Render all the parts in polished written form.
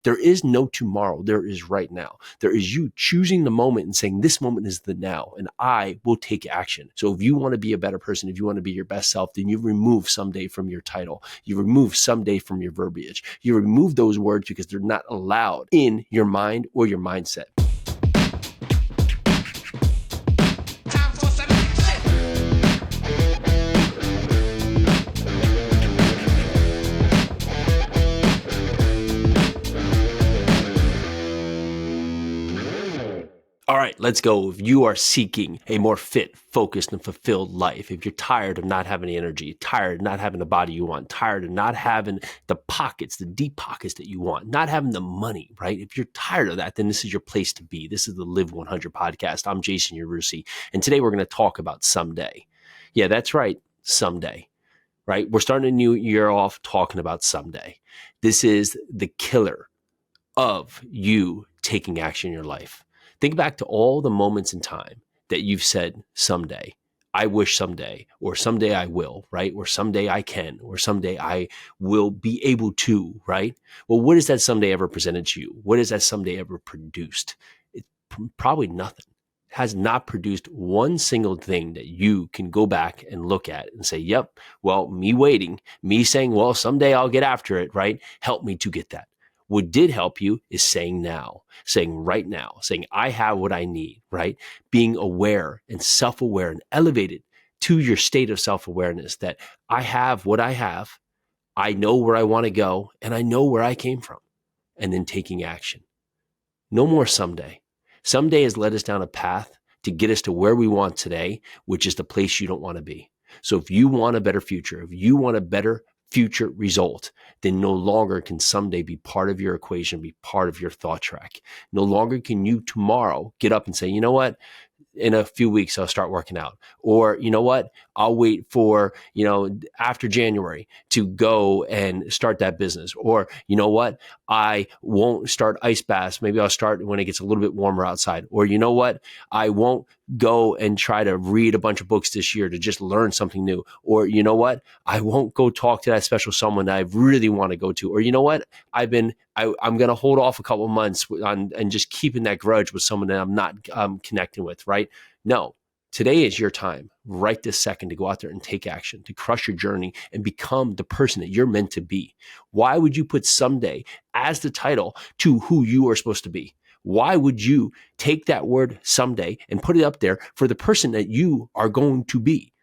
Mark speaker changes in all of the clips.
Speaker 1: There is no tomorrow. There is right now. There is you choosing the moment and saying, this moment is the now, and I will take action. So if you want to be a better person, if you want to be your best self, then you remove someday from your title. You remove someday from your verbiage. You remove those words because they're not allowed in your mind or your mindset. All right, let's go. If you are seeking a more fit, focused, and fulfilled life, if you're tired of not having the energy, tired of not having the body you want, tired of not having the pockets, the deep pockets that you want, not having the money, right? If you're tired of that, then this is your place to be. This is the Live 100 podcast. I'm Jason Yarusi, and today we're going to talk about someday. Yeah, that's right, someday, right? We're starting a new year off talking about someday. This is the killer of you taking action in your life. Think back to all the moments in time that you've said someday, I wish someday, or someday I will, right? Or someday I can, or someday I will be able to, right? Well, what has that someday ever presented to you? What has that someday ever produced? It's probably nothing. It has not produced one single thing that you can go back and look at and say, yep, well, me waiting, me saying, well, someday I'll get after it, right? Help me to get that. What did help you is saying now, saying right now, saying I have what I need, right? Being aware and self-aware and elevated to your state of self-awareness that I have what I have, I know where I want to go, and I know where I came from, and then taking action. No more someday. Someday has led us down a path to get us to where we want today, which is the place you don't want to be. So if you want a better future, if you want a better future result, then no longer can someday be part of your equation, be part of your thought track. No longer can you tomorrow get up and say, you know what? In a few weeks, I'll start working out. Or, you know what? I'll wait for, after January to go and start that business. Or, you know what? I won't start ice baths. Maybe I'll start when it gets a little bit warmer outside. Or, you know what? I won't go and try to read a bunch of books this year to just learn something new. Or, you know what? I won't go talk to that special someone that I really want to go to. Or, you know what? I'm going to hold off a couple of months and just keeping that grudge with someone that I'm not connecting with, right? No, today is your time, right this second, to go out there and take action, to crush your journey and become the person that you're meant to be. Why would you put someday as the title to who you are supposed to be? Why would you take that word someday and put it up there for the person that you are going to be?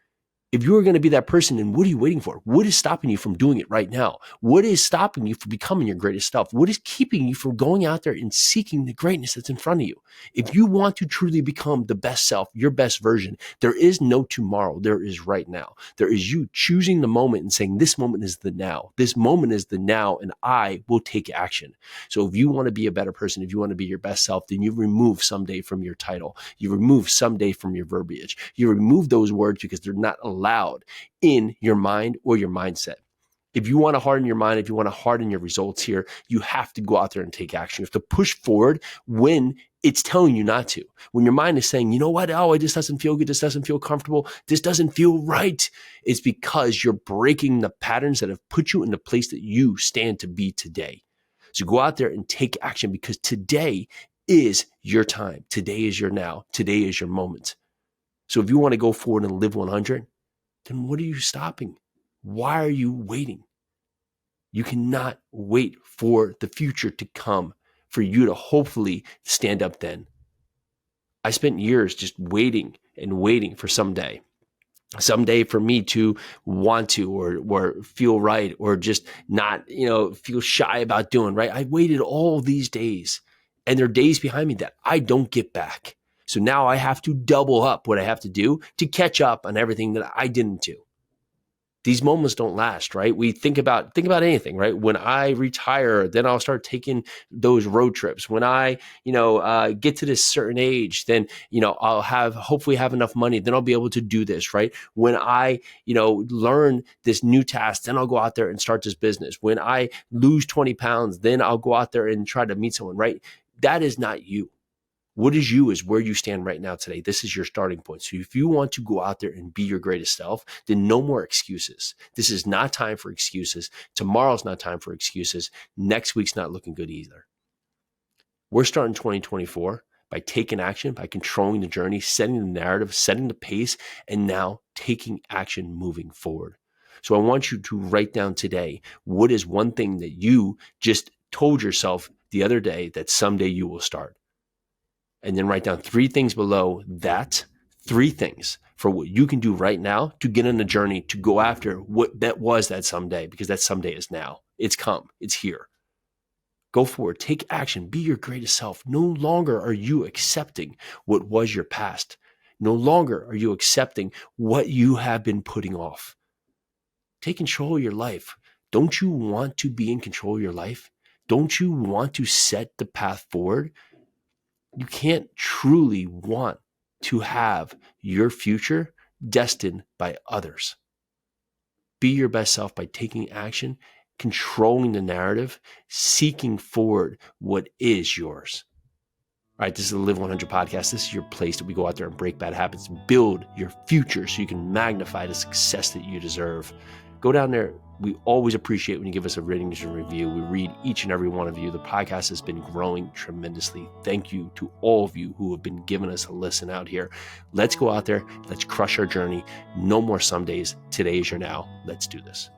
Speaker 1: If you are going to be that person, then what are you waiting for? What is stopping you from doing it right now? What is stopping you from becoming your greatest self? What is keeping you from going out there and seeking the greatness that's in front of you? If you want to truly become the best self, your best version, there is no tomorrow. There is right now. There is you choosing the moment and saying, this moment is the now. This moment is the now, and I will take action. So if you want to be a better person, if you want to be your best self, then you remove someday from your title. You remove someday from your verbiage. You remove those words because they're not allowed in your mind or your mindset. If you want to harden your mind, if you want to harden your results here, you have to go out there and take action. You have to push forward when it's telling you not to. When your mind is saying, you know what? Oh, it just doesn't feel good. This doesn't feel comfortable. This doesn't feel right. It's because you're breaking the patterns that have put you in the place that you stand to be today. So go out there and take action because today is your time. Today is your now. Today is your moment. So if you want to go forward and live 100, then what are you stopping? Why are you waiting? You cannot wait for the future to come for you to hopefully stand up then. I spent years just waiting and waiting for someday for me to want to or feel right or just not, feel shy about doing right. I waited all these days, and there are days behind me that I don't get back. So now I have to double up what I have to do to catch up on everything that I didn't do. These moments don't last, right? We think about anything, right? When I retire, then I'll start taking those road trips. When I, get to this certain age, then, I'll hopefully have enough money. Then I'll be able to do this, right? When I, learn this new task, then I'll go out there and start this business. When I lose 20 pounds, then I'll go out there and try to meet someone, right? That is not you. What is you is where you stand right now today. This is your starting point. So if you want to go out there and be your greatest self, then no more excuses. This is not time for excuses. Tomorrow's not time for excuses. Next week's not looking good either. We're starting 2024 by taking action, by controlling the journey, setting the narrative, setting the pace, and now taking action moving forward. So I want you to write down today, what is one thing that you just told yourself the other day that someday you will start? And then write down 3 things below that, 3 things for what you can do right now to get on the journey to go after what that was that someday, because that someday is now. It's come. It's here. Go forward. Take action. Be your greatest self. No longer are you accepting what was your past. No longer are you accepting what you have been putting off. Take control of your life. Don't you want to be in control of your life? Don't you want to set the path forward? You can't truly want to have your future destined by others. Be your best self by taking action, controlling the narrative, seeking forward what is yours. All right, this is the Live 100 podcast. This is your place that we go out there and break bad habits, build your future so you can magnify the success that you deserve. Go down there. We always appreciate when you give us a rating and review. We read each and every one of you. The podcast has been growing tremendously. Thank you to all of you who have been giving us a listen out here. Let's go out there. Let's crush our journey. No more some days. Today is your now. Let's do this.